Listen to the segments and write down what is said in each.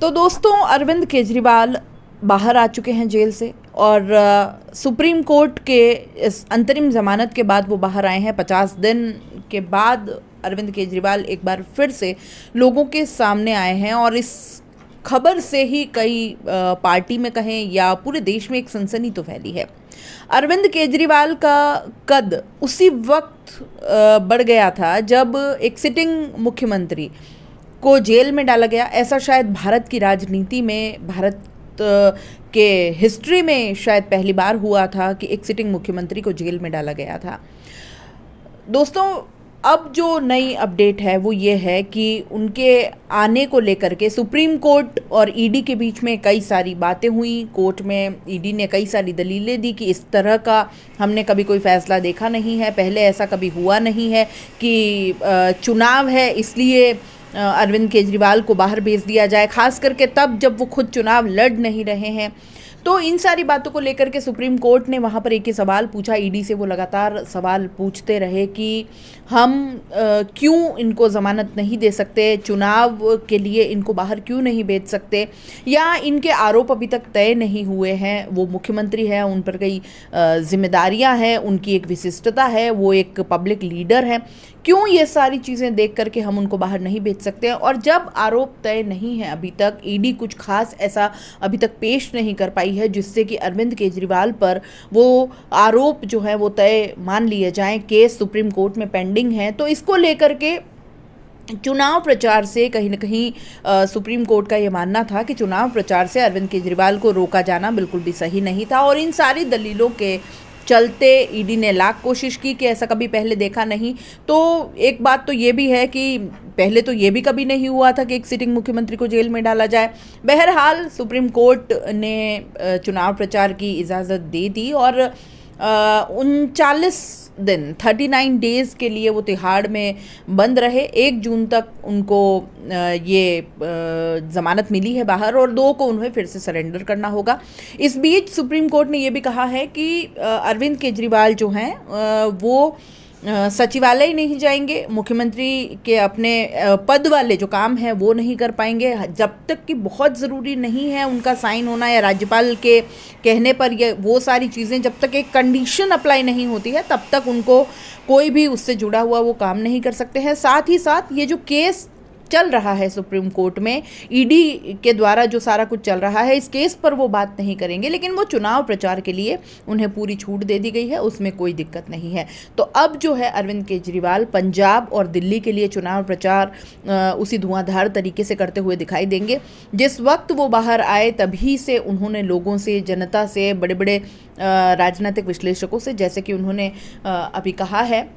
तो दोस्तों, अरविंद केजरीवाल बाहर आ चुके हैं जेल से और सुप्रीम कोर्ट के इस अंतरिम जमानत के बाद वो बाहर आए हैं। 50 दिन के बाद अरविंद केजरीवाल एक बार फिर से लोगों के सामने आए हैं और इस खबर से ही कई पार्टी में कहें या पूरे देश में एक सनसनी तो फैली है। अरविंद केजरीवाल का कद उसी वक्त बढ़ गया था जब एक सिटिंग मुख्यमंत्री को जेल में डाला गया। ऐसा शायद भारत की राजनीति में, भारत के हिस्ट्री में शायद पहली बार हुआ था कि एक सिटिंग मुख्यमंत्री को जेल में डाला गया था। दोस्तों, अब जो नई अपडेट है वो ये है कि उनके आने को लेकर के सुप्रीम कोर्ट और ईडी के बीच में कई सारी बातें हुई। कोर्ट में ईडी ने कई सारी दलीलें दी कि इस तरह का हमने कभी कोई फैसला देखा नहीं है, पहले ऐसा कभी हुआ नहीं है कि चुनाव है इसलिए अरविंद केजरीवाल को बाहर भेज दिया जाए, खास करके तब जब वो खुद चुनाव लड़ नहीं रहे हैं। तो इन सारी बातों को लेकर के सुप्रीम कोर्ट ने वहाँ पर एक ही सवाल पूछा ईडी से। वो लगातार सवाल पूछते रहे कि हम क्यों इनको ज़मानत नहीं दे सकते, चुनाव के लिए इनको बाहर क्यों नहीं भेज सकते, या इनके आरोप अभी तक तय नहीं हुए हैं। वो मुख्यमंत्री हैं, उन पर कई जिम्मेदारियां हैं, उनकी एक विशिष्टता है, वो एक पब्लिक लीडर हैं, क्यों ये सारी चीज़ें देख करके हम उनको बाहर नहीं भेज सकते हैं। और जब आरोप तय नहीं है अभी तक, ईडी कुछ खास ऐसा अभी तक पेश नहीं कर पाई है जिससे कि अरविंद केजरीवाल पर वो आरोप जो है वो तय मान लिए जाएं, केस सुप्रीम कोर्ट में पेंडिंग है, तो इसको लेकर के चुनाव प्रचार से कहीं ना कहीं सुप्रीम कोर्ट का ये मानना था कि चुनाव प्रचार से अरविंद केजरीवाल को रोका जाना बिल्कुल भी सही नहीं था। और इन सारी दलीलों के चलते ईडी ने लाख कोशिश की कि ऐसा कभी पहले देखा नहीं। तो एक बात तो ये भी है कि पहले तो ये भी कभी नहीं हुआ था कि एक सिटिंग मुख्यमंत्री को जेल में डाला जाए। बहरहाल सुप्रीम कोर्ट ने चुनाव प्रचार की इजाज़त दे दी और 39 दिन 39 डेज़ के लिए वो तिहाड़ में बंद रहे। 1 जून तक उनको ये ज़मानत मिली है बाहर और 2 को उन्हें फिर से सरेंडर करना होगा। इस बीच सुप्रीम कोर्ट ने ये भी कहा है कि अरविंद केजरीवाल जो हैं वो सचिवालय नहीं जाएंगे, मुख्यमंत्री के अपने पद वाले जो काम है वो नहीं कर पाएंगे जब तक कि बहुत ज़रूरी नहीं है उनका साइन होना या राज्यपाल के कहने पर। ये वो सारी चीज़ें जब तक एक कंडीशन अप्लाई नहीं होती है तब तक उनको कोई भी उससे जुड़ा हुआ वो काम नहीं कर सकते हैं। साथ ही साथ ये जो केस चल रहा है सुप्रीम कोर्ट में, ईडी के द्वारा जो सारा कुछ चल रहा है, इस केस पर वो बात नहीं करेंगे, लेकिन वो चुनाव प्रचार के लिए उन्हें पूरी छूट दे दी गई है, उसमें कोई दिक्कत नहीं है। तो अब जो है अरविंद केजरीवाल पंजाब और दिल्ली के लिए चुनाव प्रचार उसी धुआंधार तरीके से करते हुए दिखाई देंगे। जिस वक्त वो बाहर आए तभी से उन्होंने लोगों से, जनता से, बड़े बड़े राजनीतिक विश्लेषकों से, जैसे कि उन्होंने अभी कहा है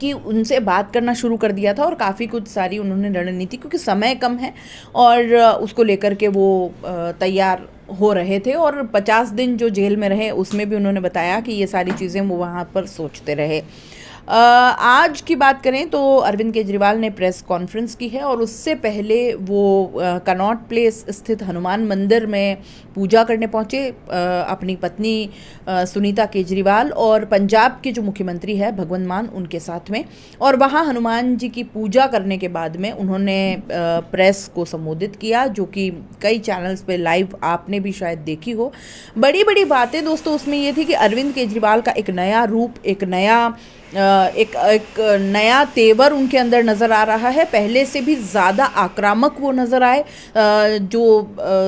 कि उनसे बात करना शुरू कर दिया था और काफ़ी कुछ सारी उन्होंने रणनीति, क्योंकि समय कम है और उसको लेकर के वो तैयार हो रहे थे। और 50 दिन जो जेल में रहे उसमें भी उन्होंने बताया कि ये सारी चीज़ें वो वहाँ पर सोचते रहे। आज की बात करें तो अरविंद केजरीवाल ने प्रेस कॉन्फ्रेंस की है और उससे पहले वो कनॉट प्लेस स्थित हनुमान मंदिर में पूजा करने पहुंचे अपनी पत्नी सुनीता केजरीवाल और पंजाब के जो मुख्यमंत्री है भगवंत मान उनके साथ में। और वहां हनुमान जी की पूजा करने के बाद में उन्होंने प्रेस को संबोधित किया, जो कि कई चैनल्स पे लाइव आपने भी शायद देखी हो। बड़ी बड़ी बातें दोस्तों उसमें ये थी कि अरविंद केजरीवाल का एक नया रूप, एक नया तेवर उनके अंदर नज़र आ रहा है। पहले से भी ज़्यादा आक्रामक वो नज़र आए। जो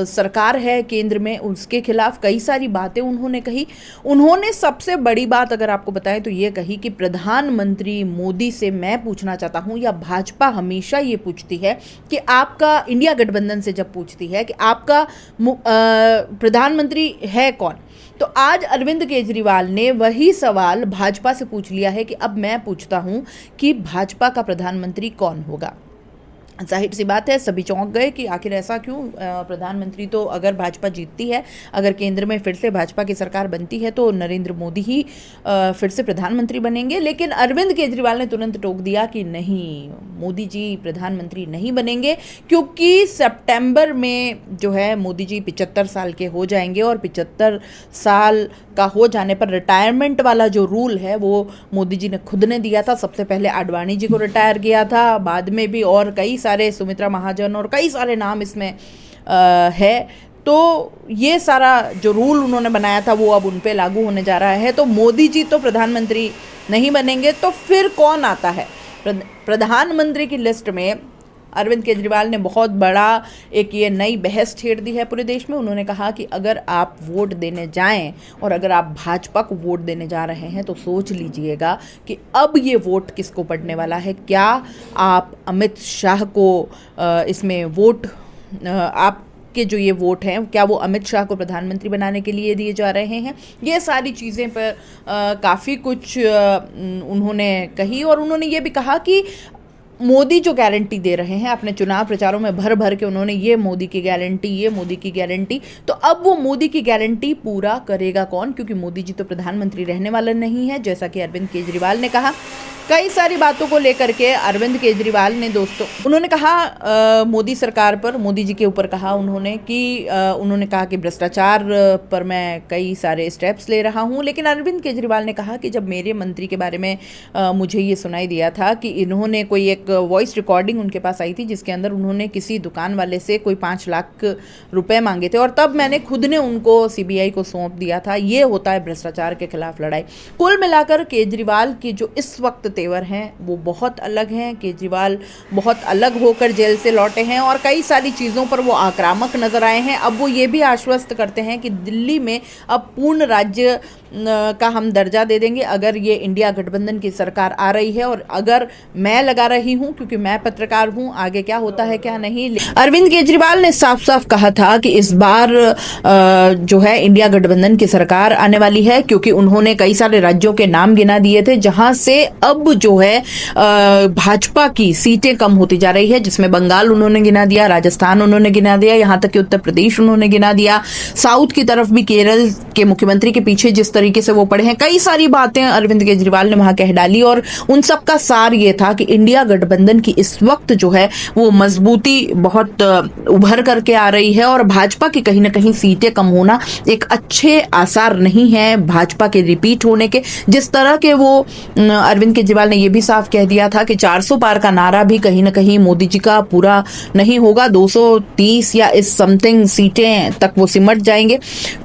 सरकार है केंद्र में उसके खिलाफ कई सारी बातें उन्होंने कही। उन्होंने सबसे बड़ी बात अगर आपको बताएं तो ये कही कि प्रधानमंत्री मोदी से मैं पूछना चाहता हूँ, या भाजपा हमेशा ये पूछती है कि आपका, इंडिया गठबंधन से जब पूछती है कि आपका प्रधानमंत्री है कौन, तो आज अरविंद केजरीवाल ने वही सवाल भाजपा से पूछ लिया है कि अब मैं पूछता हूं कि भाजपा का प्रधानमंत्री कौन होगा। जाहिर सी बात है सभी चौंक गए कि आखिर ऐसा क्यों। प्रधानमंत्री तो अगर भाजपा जीतती है, अगर केंद्र में फिर से भाजपा की सरकार बनती है तो नरेंद्र मोदी ही फिर से प्रधानमंत्री बनेंगे। लेकिन अरविंद केजरीवाल ने तुरंत टोक दिया कि नहीं, मोदी जी प्रधानमंत्री नहीं बनेंगे, क्योंकि सितंबर में जो है मोदी जी 75 साल के हो जाएंगे और 75 साल का हो जाने पर रिटायरमेंट वाला जो रूल है वो मोदी जी ने खुद ने दिया था। सबसे पहले आडवाणी जी को रिटायर किया था, बाद में भी और कई सारे, सुमित्रा महाजन और कई सारे नाम इसमें है। तो ये सारा जो रूल उन्होंने बनाया था वो अब उन पे लागू होने जा रहा है। तो मोदी जी तो प्रधानमंत्री नहीं बनेंगे, तो फिर कौन आता है प्रधानमंत्री की लिस्ट में? अरविंद केजरीवाल ने बहुत बड़ा एक ये नई बहस छेड़ दी है पूरे देश में। उन्होंने कहा कि अगर आप वोट देने जाएं और अगर आप भाजपा को वोट देने जा रहे हैं तो सोच लीजिएगा कि अब ये वोट किसको पड़ने वाला है। क्या आप अमित शाह को इसमें वोट, आप के जो ये वोट हैं क्या वो अमित शाह को प्रधानमंत्री बनाने के लिए दिए जा रहे हैं? ये सारी चीज़ें पर काफ़ी कुछ उन्होंने कही। और उन्होंने ये भी कहा कि मोदी जो गारंटी दे रहे हैं अपने चुनाव प्रचारों में भर भर के, उन्होंने ये मोदी की गारंटी, ये मोदी की गारंटी, तो अब वो मोदी की गारंटी पूरा करेगा कौन? क्योंकि मोदी जी तो प्रधानमंत्री रहने वाला नहीं है, जैसा कि अरविंद केजरीवाल ने कहा। कई सारी बातों को लेकर के अरविंद केजरीवाल ने दोस्तों उन्होंने कहा मोदी सरकार पर, मोदी जी के ऊपर कहा उन्होंने कि उन्होंने कहा कि भ्रष्टाचार पर मैं कई सारे स्टेप्स ले रहा हूं। लेकिन अरविंद केजरीवाल ने कहा कि जब मेरे मंत्री के बारे में मुझे ये सुनाई दिया था कि इन्होंने कोई एक वॉइस रिकॉर्डिंग उनके पास आई थी जिसके अंदर उन्होंने किसी दुकान वाले से कोई 5 लाख रुपए मांगे थे और तब मैंने खुद ने उनको सीबीआई को सौंप दिया था। ये होता है भ्रष्टाचार के खिलाफ लड़ाई। कुल मिलाकर केजरीवाल की जो इस वक्त तेवर हैं वो बहुत अलग हैं। केजरीवाल बहुत अलग होकर जेल से लौटे हैं और कई सारी चीज़ों पर वो आक्रामक नजर आए हैं। अब वो ये भी आश्वस्त करते हैं कि दिल्ली में अब पूर्ण राज्य का हम दर्जा दे देंगे अगर ये इंडिया गठबंधन की सरकार आ रही है और अगर मैं लगा रही हूं, क्योंकि मैं पत्रकार हूं, आगे क्या होता है क्या नहीं। अरविंद केजरीवाल ने साफ साफ कहा था कि इस बार जो है इंडिया गठबंधन की सरकार आने वाली है, क्योंकि उन्होंने कई सारे राज्यों के नाम गिना दिए थे जहां से अब जो है भाजपा की सीटें कम होती जा रही है, जिसमें बंगाल उन्होंने गिना दिया, राजस्थान उन्होंने गिना दिया, यहां तक कि उत्तर प्रदेश उन्होंने गिना दिया, साउथ की तरफ भी केरल के मुख्यमंत्री के पीछे जिस तरीके से वो पड़े हैं, कई सारी बातें अरविंद केजरीवाल ने वहां कह डाली और उन सब का सार ये था कि इंडिया गठबंधन की इस वक्त जो है वो मजबूती बहुत उभर करके आ रही है और भाजपा की कहीं ना कहीं सीटें कम होना एक अच्छे आसार नहीं है भाजपा के रिपीट होने के। जिस तरह के वो अरविंद केजरीवाल ने ये भी साफ कह दिया था कि 400 पार का नारा भी कहीं ना कहीं मोदी जी का पूरा नहीं होगा, 230 या इस समथिंग सीटें तक वो सिमट जाएंगे।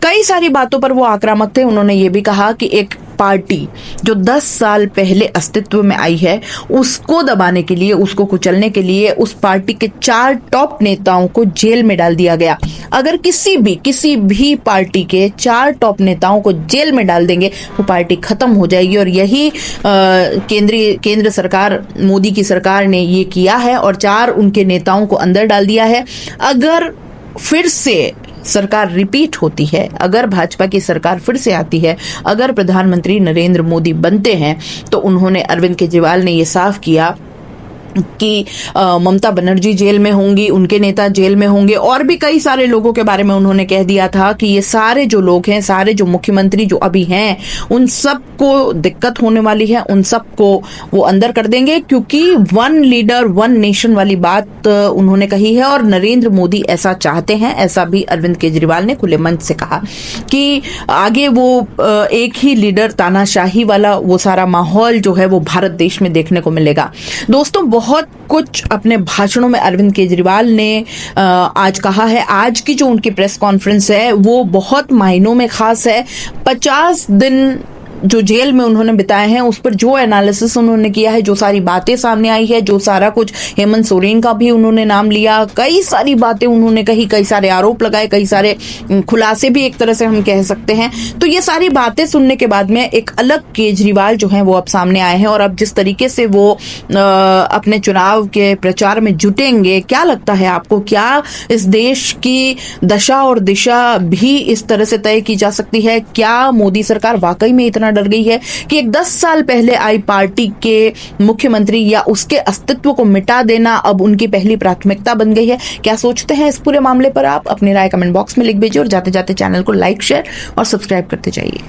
कई सारी बातों पर वो आक्रामक थे। उन्होंने ये भी कहा कि एक पार्टी जो 10 साल पहले अस्तित्व में आई है उसको दबाने के लिए, उसको कुचलने के लिए उस पार्टी के 4 टॉप नेताओं को जेल में डाल दिया गया। अगर किसी भी पार्टी के 4 टॉप नेताओं को जेल में डाल देंगे वो पार्टी खत्म हो जाएगी और यही केंद्र सरकार, मोदी की सरकार ने ये किया है और 4 उनके नेताओं को अंदर डाल दिया है। अगर फिर से सरकार रिपीट होती है, अगर भाजपा की सरकार फिर से आती है, अगर प्रधानमंत्री नरेंद्र मोदी बनते हैं, तो उन्होंने अरविंद केजरीवाल ने ये साफ किया कि ममता बनर्जी जेल में होंगी, उनके नेता जेल में होंगे और भी कई सारे लोगों के बारे में उन्होंने कह दिया था कि ये सारे जो लोग हैं, सारे जो मुख्यमंत्री जो अभी हैं, उन सबको दिक्कत होने वाली है, उन सबको वो अंदर कर देंगे, क्योंकि 1 लीडर 1 नेशन वाली बात उन्होंने कही है और नरेंद्र मोदी ऐसा चाहते हैं। ऐसा भी अरविंद केजरीवाल ने खुले मन से कहा कि आगे वो एक ही लीडर तानाशाही वाला वो सारा माहौल जो है वो भारत देश में देखने को मिलेगा। दोस्तों बहुत कुछ अपने भाषणों में अरविंद केजरीवाल ने आज कहा है। आज की जो उनकी प्रेस कॉन्फ्रेंस है वो बहुत मायनों में खास है। 50 दिन जो जेल में उन्होंने बिताए हैं उस पर जो एनालिसिस उन्होंने किया है, जो सारी बातें सामने आई है, जो सारा कुछ, हेमंत सोरेन का भी उन्होंने नाम लिया, कई सारी बातें उन्होंने कही, कई सारे आरोप लगाए, कई सारे खुलासे भी एक तरह से हम कह सकते हैं। तो ये सारी बातें सुनने के बाद में एक अलग केजरीवाल जो है वो अब सामने आए हैं और अब जिस तरीके से वो अपने चुनाव के प्रचार में जुटेंगे, क्या लगता है आपको, क्या इस देश की दशा और दिशा भी इस तरह से तय की जा सकती है? क्या मोदी सरकार वाकई में इतना डर गई है कि एक 10 साल पहले आई पार्टी के मुख्यमंत्री या उसके अस्तित्व को मिटा देना अब उनकी पहली प्राथमिकता बन गई है? क्या सोचते हैं इस पूरे मामले पर आप? अपनी राय कमेंट बॉक्स में लिख भेजिए और जाते जाते चैनल को लाइक, शेयर और सब्सक्राइब करते जाइए।